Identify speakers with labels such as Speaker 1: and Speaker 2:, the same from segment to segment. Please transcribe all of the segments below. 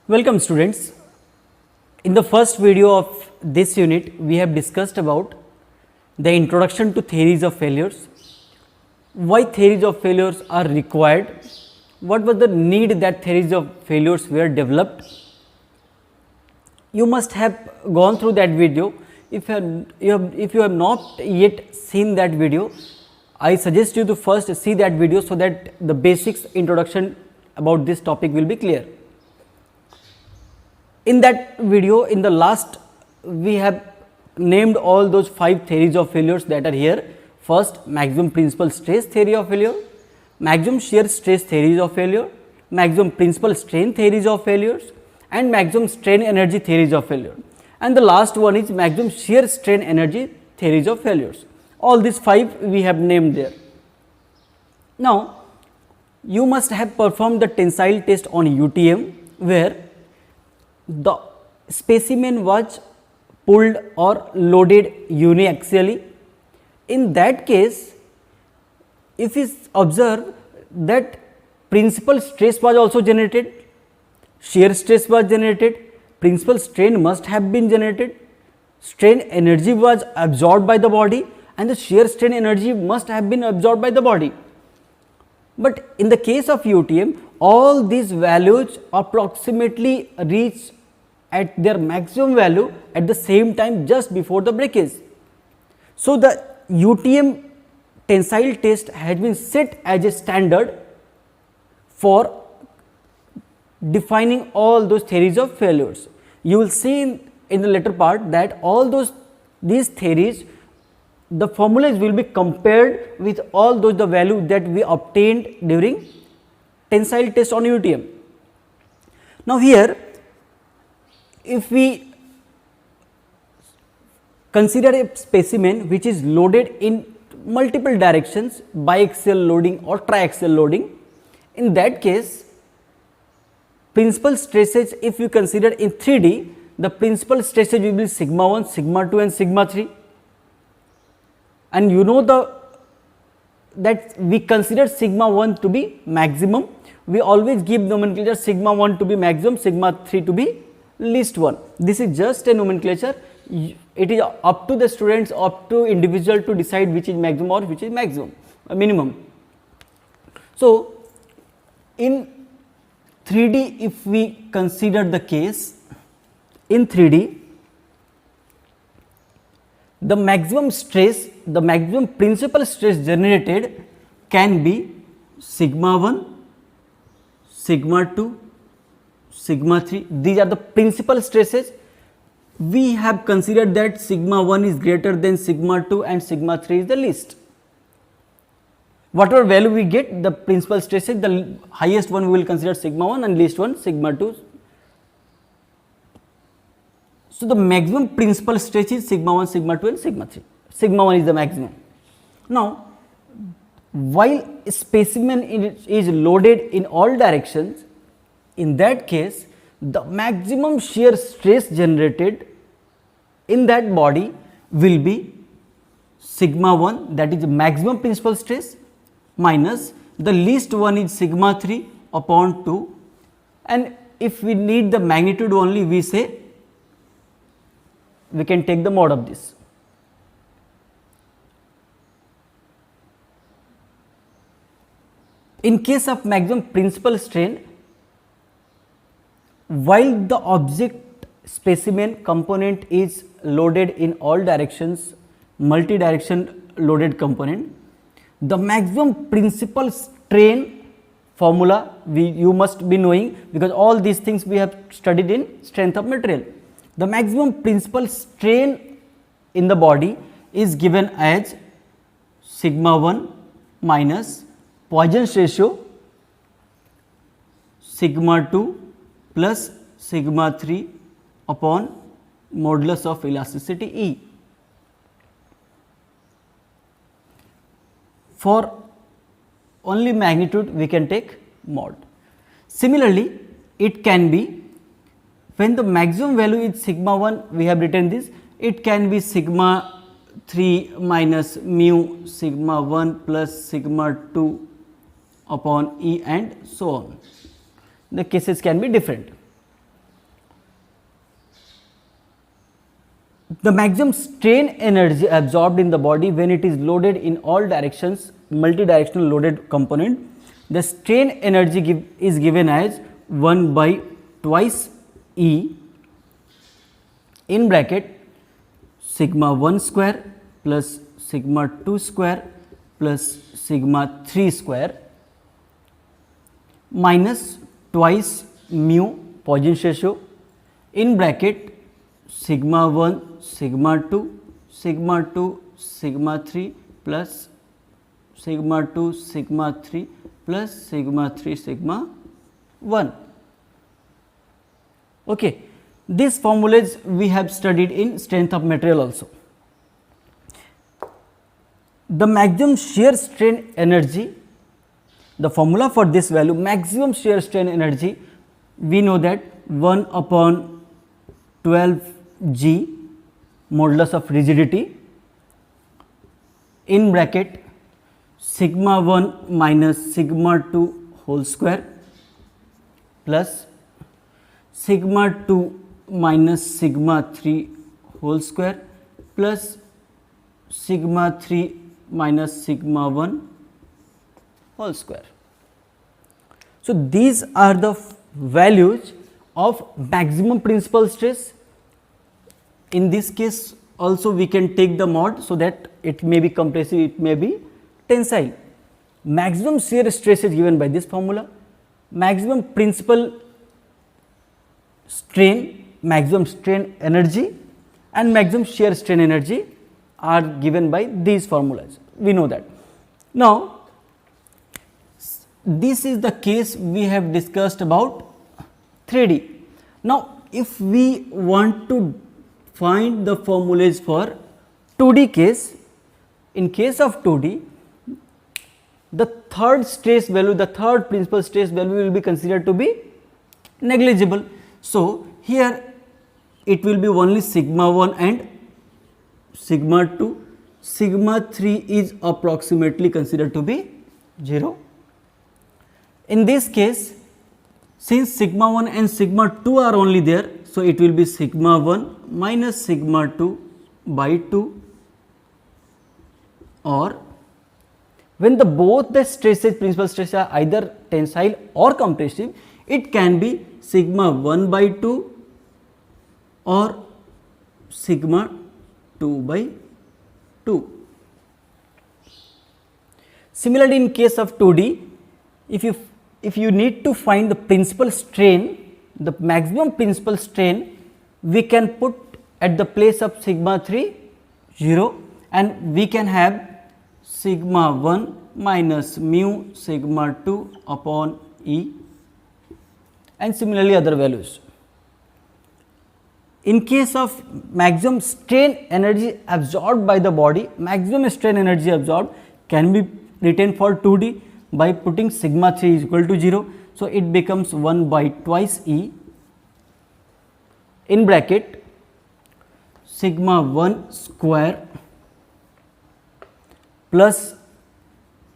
Speaker 1: Welcome students. In the first video of this unit, we have discussed about the introduction to theories of failures, why theories of failures are required, what was the need that theories of failures were developed. You must have gone through that video. If you have not yet seen that video, I suggest you to first see that video so that the basics introduction about this topic will be clear. In that video, in the last, we have named all those 5 theories of failures that are here. First, maximum principal stress theory of failure, maximum shear stress theories of failure, maximum principal strain theories of failures, and maximum strain energy theories of failure. And the last one is maximum shear strain energy theories of failures. All these 5 we have named there. Now, you must have performed the tensile test on UTM, where the specimen was pulled or loaded uniaxially. In that case, if we observe that principal stress was also generated, shear stress was generated, principal strain must have been generated, strain energy was absorbed by the body, and the shear strain energy must have been absorbed by the body. But in the case of UTM, all these values approximately reach at their maximum value at the same time just before the breakage. So, the UTM tensile test has been set as a standard for defining all those theories of failures. You will see in the later part that all these theories, the formulas will be compared with all those the value that we obtained during tensile test on UTM. Now, here if we consider a specimen which is loaded in multiple directions, biaxial loading or triaxial loading, in that case principal stresses, if you consider in 3D, the principal stresses will be sigma 1, sigma 2 and sigma 3, and you know that we consider sigma 1 to be maximum. We always give nomenclature sigma 1 to be maximum, sigma 3 to be least one. This is just a nomenclature. It is up to the students, up to individual to decide which is maximum or which is minimum. So, in 3D, if we consider the case, in 3D, the maximum stress, the maximum principal stress generated can be sigma 1, sigma 2, sigma 3. These are the principal stresses. We have considered that sigma 1 is greater than sigma 2 and sigma 3 is the least. Whatever value we get, the principal stresses, the highest one we will consider sigma 1 and least one sigma 2. So, the maximum principal stress is sigma 1, sigma 2 and sigma 3. Sigma 1 is the maximum. Now, while a specimen is loaded in all directions, in that case the maximum shear stress generated in that body will be sigma 1, that is the maximum principal stress, minus the least one is sigma 3 upon 2, and if we need the magnitude only, we say we can take the mod of this. In case of maximum principal strain, while the object specimen component is loaded in all directions, multi-direction loaded component, the maximum principal strain formula you must be knowing, because all these things we have studied in strength of material. The maximum principal strain in the body is given as sigma 1 minus Poisson's ratio sigma 2 plus sigma 3 upon modulus of elasticity E. For only magnitude we can take mod. Similarly, it can be when the maximum value is sigma 1, we have written this, it can be sigma 3 minus mu sigma 1 plus sigma 2 upon E and so on. The cases can be different. the maximum strain energy absorbed in the body when it is loaded in all directions, multidirectional loaded component, the strain energy is given as 1 by twice E in bracket sigma 1 square plus sigma 2 square plus sigma 3 square minus twice mu Poisson's ratio in bracket sigma 1 sigma 2 sigma 2 sigma 3 plus sigma 2 sigma 3 plus sigma 3 sigma 1. Okay. These formulas we have studied in strength of material also. The maximum shear strain energy, the formula for this value maximum shear strain energy, we know that 1 upon 12 G modulus of rigidity in bracket sigma 1 minus sigma 2 whole square plus sigma 2 minus sigma 3 whole square plus sigma 3 minus sigma 1 whole square. So, these are the values of maximum principal stress. In this case also we can take the mod, so that it may be compressive, it may be tensile. Maximum shear stress is given by this formula, maximum principal strain, maximum strain energy and maximum shear strain energy are given by these formulas, we know that. Now, this is the case we have discussed about 3D. Now, if we want to find the formulas for 2D case, in case of 2D, the third stress value, the third principal stress value will be considered to be negligible. So, here it will be only sigma 1 and sigma 2, sigma 3 is approximately considered to be 0. In this case, since sigma 1 and sigma 2 are only there, so it will be sigma 1 minus sigma 2 by 2, or when the both the stresses, principal stresses are either tensile or compressive, it can be sigma 1 by 2 or sigma 2 by 2. Similarly, in case of 2D, if you need to find the principal strain, the maximum principal strain, we can put at the place of sigma 3 0, and we can have sigma 1 minus mu sigma 2 upon E, and similarly other values. In case of maximum strain energy absorbed by the body, maximum strain energy absorbed can be written for 2D by putting sigma 3 is equal to 0. So, it becomes 1 by twice E in bracket sigma 1 square plus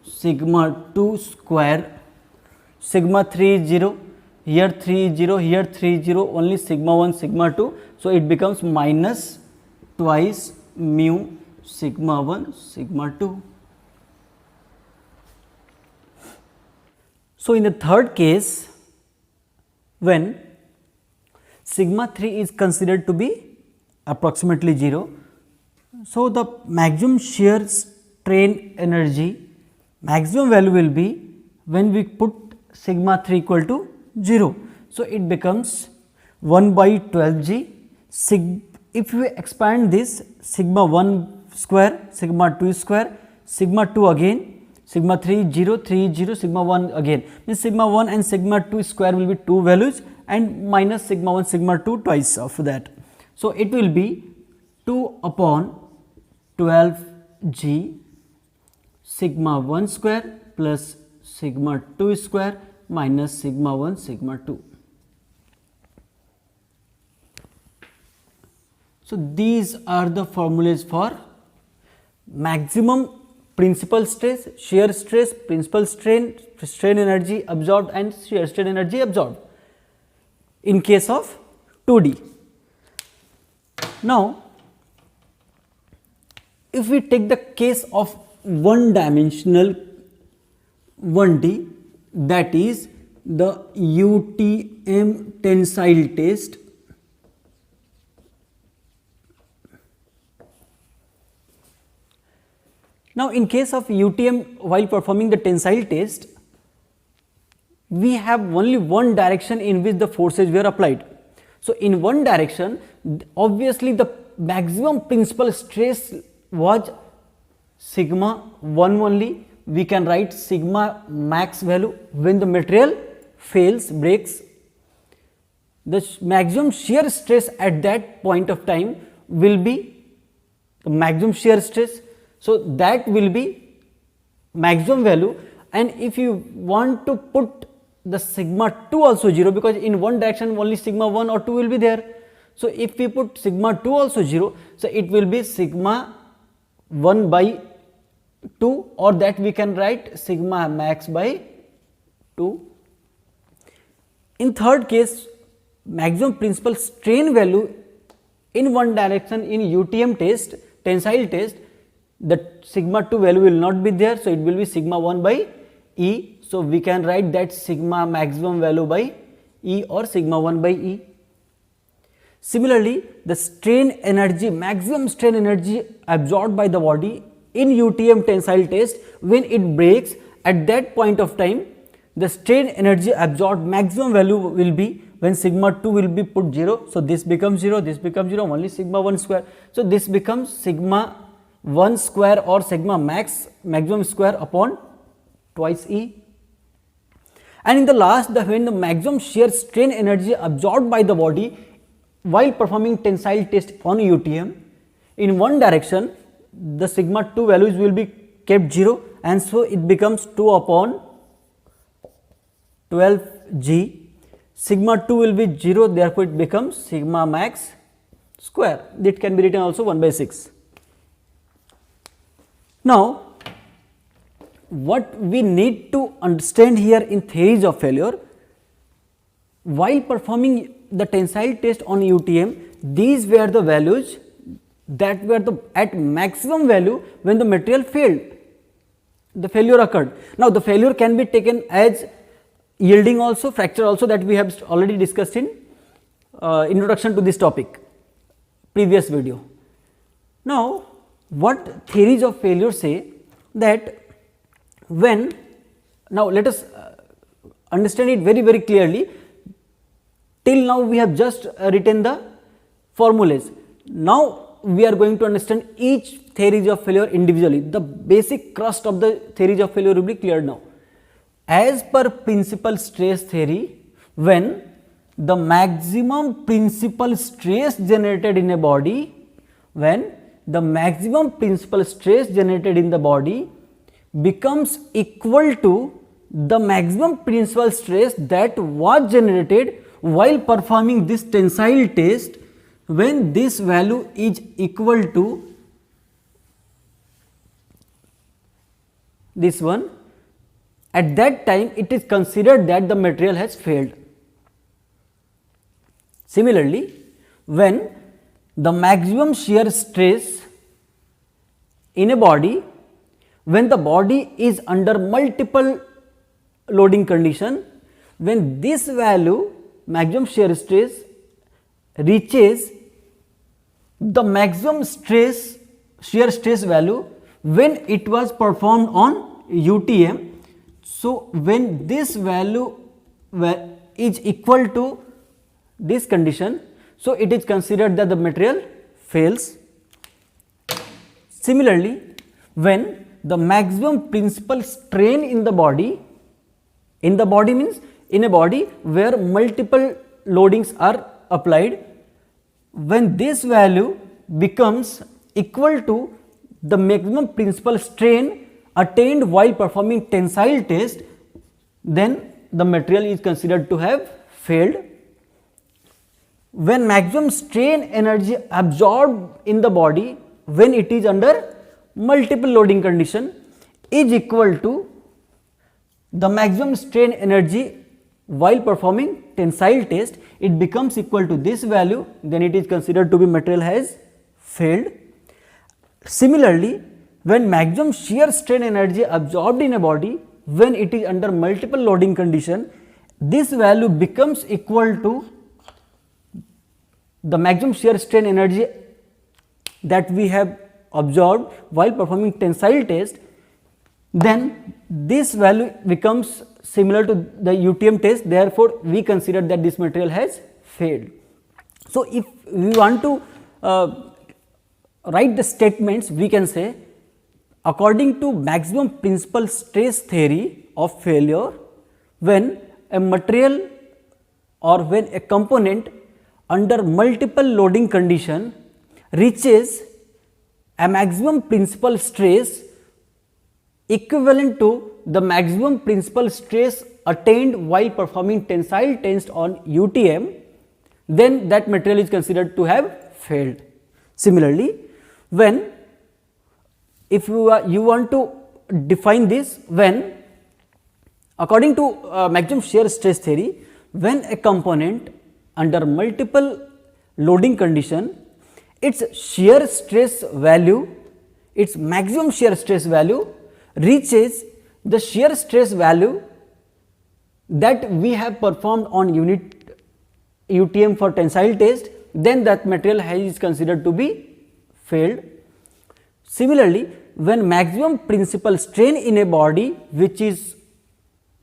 Speaker 1: sigma 2 square, sigma 3 is 0, here 3 is 0, here 3 is 0, only sigma 1 sigma 2. So, it becomes minus twice mu sigma 1 sigma 2. So, in the third case, when sigma 3 is considered to be approximately 0, so the maximum shear strain energy, maximum value will be when we put sigma 3 equal to 0. So, it becomes 1 by 12 G. If we expand this, sigma 1 square, sigma 2 square, sigma 2 again, sigma 3 0, 3 0, sigma 1 again, means sigma 1 and sigma 2 square will be 2 values and minus sigma 1 sigma 2 twice of that. So, it will be 2 upon 12 G sigma 1 square plus sigma 2 square minus sigma 1 sigma 2. So, these are the formulas for maximum principal stress, shear stress, principal strain, strain energy absorbed and shear strain energy absorbed in case of 2D. Now, if we take the case of one dimensional 1D, that is the UTM tensile test, now in case of UTM, while performing the tensile test, we have only one direction in which the forces were applied. So in one direction, obviously the maximum principal stress was sigma 1 only. We can write sigma max value. When the material fails, breaks, the maximum shear stress at that point of time will be the maximum shear stress. So that will be maximum value, and if you want to put the sigma 2 also 0, because in one direction only sigma 1 or 2 will be there. So if we put sigma 2 also 0, so it will be sigma 1 by 2, or that we can write sigma max by 2. In third case, maximum principal strain value in one direction in UTM test, tensile test, the sigma 2 value will not be there. So it will be sigma 1 by E. So we can write that sigma maximum value by E or sigma 1 by E. Similarly, the strain energy, maximum strain energy absorbed by the body in UTM tensile test, when it breaks, at that point of time, the strain energy absorbed maximum value will be when sigma 2 will be put 0. So this becomes 0, this becomes 0, only sigma 1 square. So this becomes sigma 1 square or sigma max, maximum square upon twice E. And in the last, when the maximum shear strain energy absorbed by the body while performing tensile test on UTM, in one direction the sigma 2 values will be kept 0, and so it becomes 2 upon 12 G. Sigma 2 will be 0, therefore it becomes sigma max square. That can be written also 1 by 6. Now, what we need to understand here in theories of failure, while performing the tensile test on UTM, these were the values that were at maximum value when the material failed, the failure occurred. Now, the failure can be taken as yielding also, fracture also, that we have already discussed in introduction to this topic, previous video. Now, what theories of failure say that when, now let us understand it very clearly. Till now we have just written the formulas. Now we are going to understand each theories of failure individually. The basic crust of the theories of failure will be cleared now. As per principal stress theory, when the maximum principal stress generated in a body, when the maximum principal stress generated in the body becomes equal to the maximum principal stress that was generated while performing this tensile test, when this value is equal to this one, at that time it is considered that the material has failed. Similarly, when the maximum shear stress in a body, when the body is under multiple loading condition, when this value maximum shear stress reaches the maximum stress shear stress value when it was performed on UTM. So, when this value is equal to this condition, so it is considered that the material fails. Similarly, when the maximum principal strain in the body means in a body where multiple loadings are applied, when this value becomes equal to the maximum principal strain attained while performing tensile test, then the material is considered to have failed. When maximum strain energy absorbed in the body when it is under multiple loading condition is equal to the maximum strain energy while performing tensile test, it becomes equal to this value, then it is considered to be material has failed. Similarly, when maximum shear strain energy absorbed in a body when it is under multiple loading condition, this value becomes equal to the maximum shear strain energy that we have observed while performing tensile test, then this value becomes similar to the UTM test. Therefore, we consider that this material has failed. So, if we want to write the statements, we can say according to maximum principal stress theory of failure, when a material or when a component under multiple loading condition reaches a maximum principal stress equivalent to the maximum principal stress attained while performing tensile test on UTM, then that material is considered to have failed. Similarly, when if you want to define this, when according to maximum shear stress theory, when a component under multiple loading condition, its shear stress value, its maximum shear stress value reaches the shear stress value that we have performed on unit UTM for tensile test, then that material is considered to be failed. Similarly, when maximum principal strain in a body which is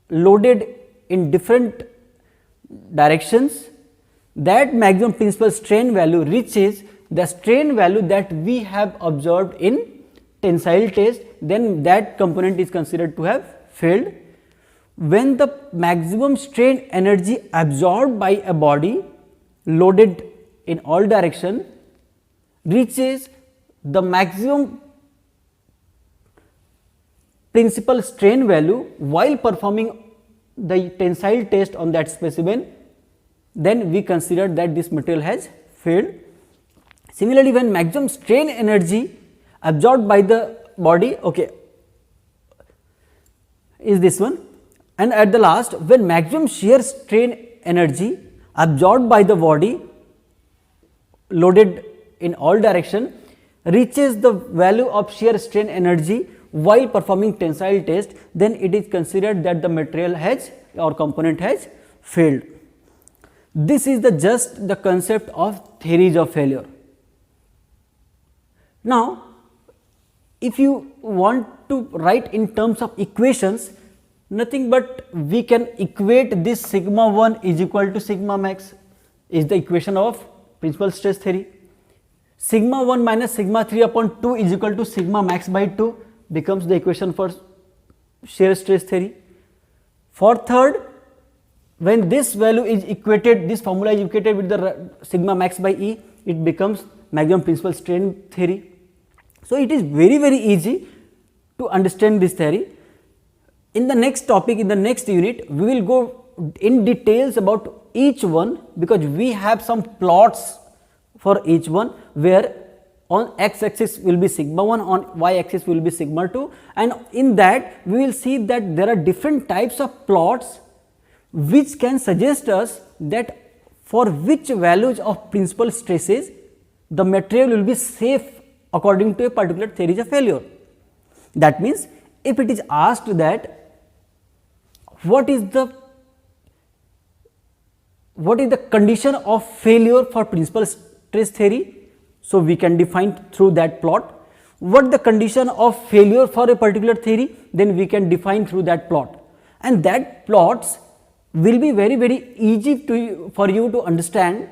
Speaker 1: loaded in different directions, that maximum principal strain value reaches the strain value that we have observed in tensile test, then that component is considered to have failed. When the maximum strain energy absorbed by a body loaded in all direction reaches the maximum principal strain value while performing the tensile test on that specimen, then we consider that this material has failed. Similarly, when maximum strain energy absorbed by the body is this one, and at the last, when maximum shear strain energy absorbed by the body loaded in all direction reaches the value of shear strain energy while performing tensile test, then it is considered that the material has or component has failed. This is just the concept of theories of failure. Now, if you want to write in terms of equations, nothing but we can equate this sigma 1 is equal to sigma max is the equation of principal stress theory. Sigma 1 minus sigma 3 upon 2 is equal to sigma max by 2 becomes the equation for shear stress theory. For third, when this value is equated, this formula is equated with the sigma max by E, it becomes maximum principal strain theory. So, it is very easy to understand this theory. In the next topic, in the next unit, we will go in details about each one, because we have some plots for each one where on x axis will be sigma 1, on y axis will be sigma 2, and in that we will see that there are different types of plots which can suggest us that for which values of principal stresses the material will be safe according to a particular theory of failure. That means, if it is asked that what is the condition of failure for principal stress theory, so we can define through that plot. What the condition of failure for a particular theory, then we can define through that plot, and that plots will be very easy for you to understand,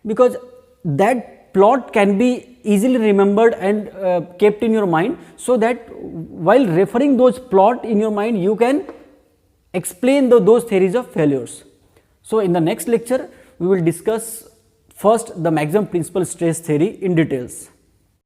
Speaker 1: because that plot can be easily remembered and kept in your mind, so that while referring those plot in your mind you can explain those theories of failures. So, in the next lecture we will discuss first the maximum principal stress theory in details.